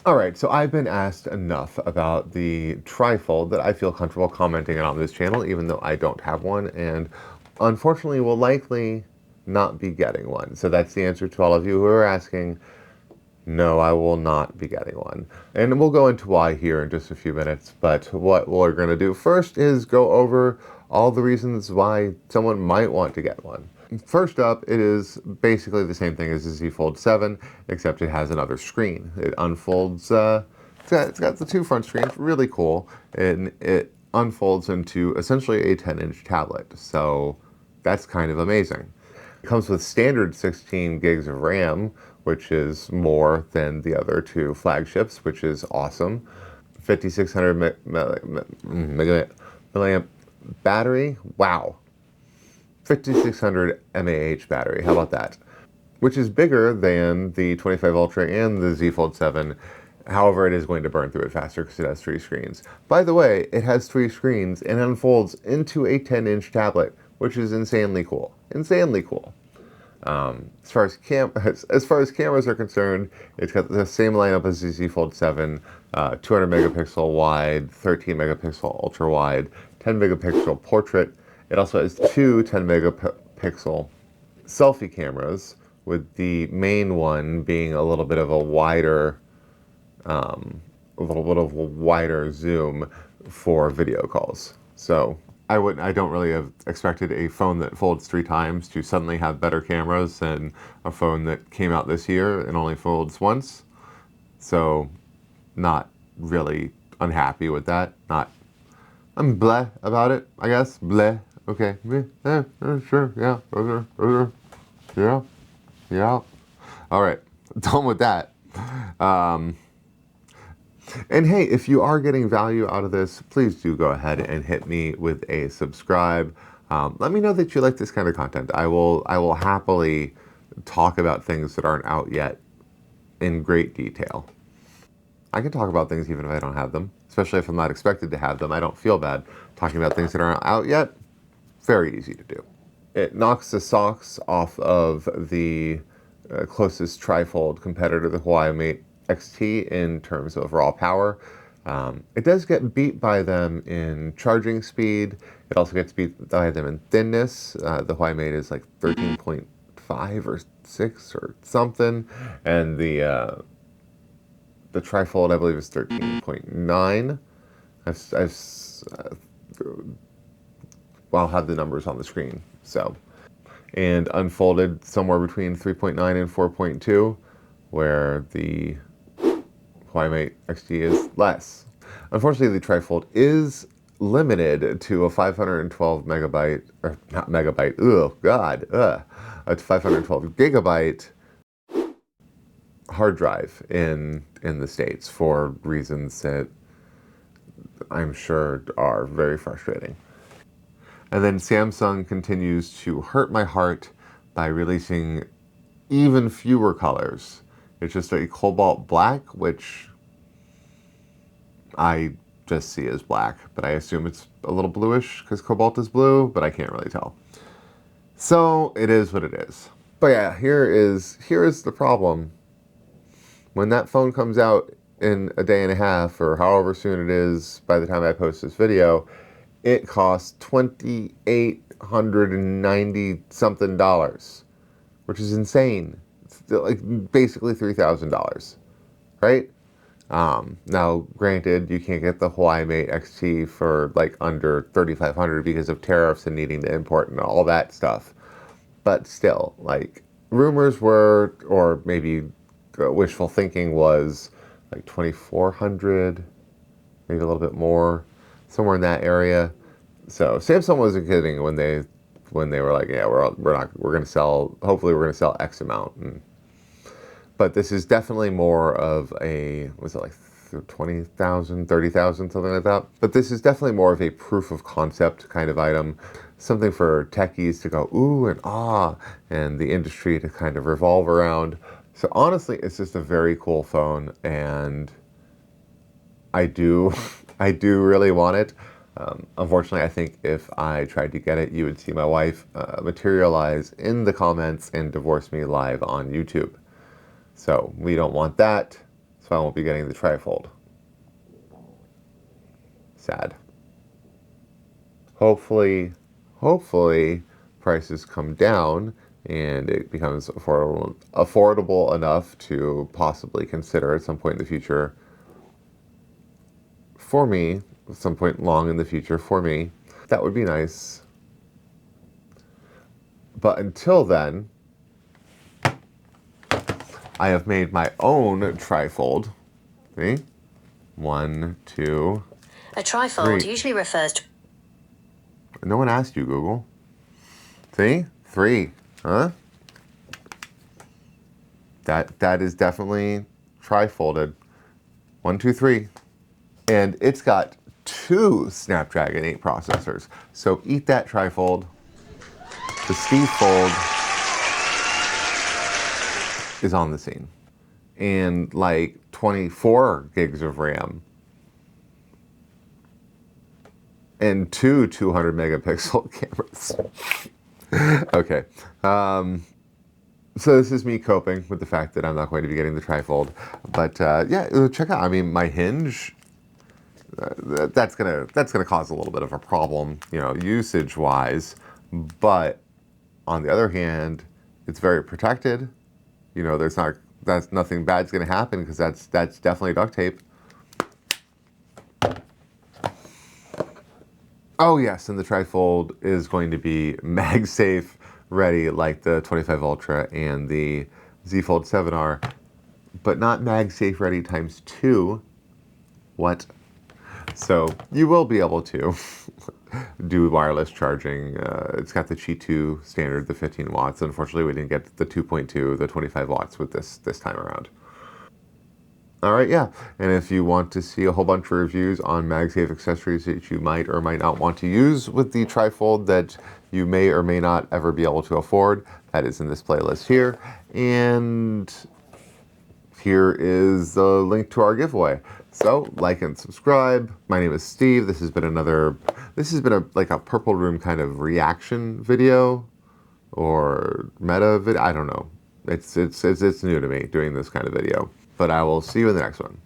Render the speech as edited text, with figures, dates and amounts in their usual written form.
Alright, so I've been asked enough about the Trifold that I feel comfortable commenting on this channel, even though I don't have one, and unfortunately will likely not be getting one. So that's the answer to all of you who are asking. No, I will not be getting one. And we'll go into why here in just a few minutes, but what we're going to do first is go over all the reasons why someone might want to get one. First up, it is basically the same thing as the Z Fold 7, except it has another screen. It unfolds, it's got the two front screens, really cool, and it unfolds into essentially a 10-inch tablet, so that's kind of amazing. It comes with standard 16 gigs of RAM, which is more than the other two flagships, which is awesome. 5600 milliamp battery, wow. 5600 mAh battery, how about that? Which is bigger than the 25 Ultra and the Z Fold 7. However, it is going to burn through it faster because it has three screens. By the way, it has three screens and unfolds into a 10-inch tablet, which is insanely cool. Insanely cool. As far as cameras are concerned, it's got the same lineup as the Z Fold 7, 200 megapixel wide, 13 megapixel ultra wide, 10 megapixel portrait. It also has two 10 megapixel selfie cameras, with the main one being a little bit of a wider zoom for video calls. So I don't really have expected a phone that folds 3 times to suddenly have better cameras than a phone that came out this year and only folds once. So not really unhappy with that. I'm bleh about it, I guess. Bleh. Okay. Sure. Yeah. Yeah. Yeah. All right. Done with that. And hey, if you are getting value out of this, please do go ahead and hit me with a subscribe. Let me know that you like this kind of content. I will happily talk about things that aren't out yet in great detail. I can talk about things even if I don't have them, especially if I'm not expected to have them. I don't feel bad talking about things that aren't out yet. Very easy to do. It knocks the socks off of the closest Trifold competitor, the Huawei Mate XT, in terms of raw power. It does get beat by them in charging speed. It also gets beat by them in thinness. The Huawei Mate is like 13.5 or 6 or something, and the Trifold, I believe, is 13.9. I'll have the numbers on the screen. So, and unfolded somewhere between 3.9 and 4.2, where the Huawei Mate XT is less. Unfortunately, the Trifold is limited to a 512 megabyte, or not megabyte, oh god, a 512 gigabyte hard drive in the States for reasons that I'm sure are very frustrating. And then Samsung continues to hurt my heart by releasing even fewer colors. It's just a cobalt black, which I just see as black, but I assume it's a little bluish because cobalt is blue, but I can't really tell. So it is what it is. But yeah, here is the problem. When that phone comes out in a day and a half, or however soon it is by the time I post this video, it costs $2,890 something, which is insane. It's like basically $3,000, right? Now, granted, you can't get the Huawei Mate XT for like under $3,500 because of tariffs and needing to import and all that stuff. But still, like, rumors were, or maybe wishful thinking was, like 2,400, maybe a little bit more, somewhere in that area. So Samsung wasn't kidding when they were like, yeah, we're gonna sell. Hopefully, we're gonna sell X amount. But this is definitely more of a, was it like 20,000, 30,000, something like that. But this is definitely more of a proof of concept kind of item, something for techies to go ooh and ah, and the industry to kind of revolve around. So honestly, it's just a very cool phone, and I do really want it. Unfortunately, I think if I tried to get it, you would see my wife materialize in the comments and divorce me live on YouTube. So we don't want that. So I won't be getting the Trifold. Sad. Hopefully prices come down and it becomes affordable enough to possibly consider at some point in the future for me, at some point long in the future for me. That would be nice. But until then, I have made my own trifold. See? 1, 2. A trifold 3. usually refers to... No one asked you, Google. See? 3. Huh? That is definitely trifolded. 1, 2, 3. And it's got 2 Snapdragon 8 processors. So eat that trifold. The Steve Fold is on the scene. And like 24 gigs of RAM. And 2 200 megapixel cameras. Okay. So this is me coping with the fact that I'm not going to be getting the trifold. But yeah, check out. I mean, my hinge. That's gonna cause a little bit of a problem, you know, usage-wise. But on the other hand, it's very protected. You know, that's nothing bad's gonna happen because that's definitely duct tape. Oh yes, and the trifold is going to be MagSafe ready like the 25 Ultra and the Z Fold 7R, but not MagSafe ready times 2. What? So you will be able to do wireless charging. It's got the Qi 2 standard, the 15 watts. Unfortunately, we didn't get the 2.2, the 25 watts with this time around. All right, yeah. And if you want to see a whole bunch of reviews on MagSafe accessories that you might or might not want to use with the trifold that you may or may not ever be able to afford, that is in this playlist here. And here is the link to our giveaway. So like and subscribe. My name is Steve. This has been like a Purple Room kind of reaction video or meta video. I don't know. It's new to me doing this kind of video. But I will see you in the next one.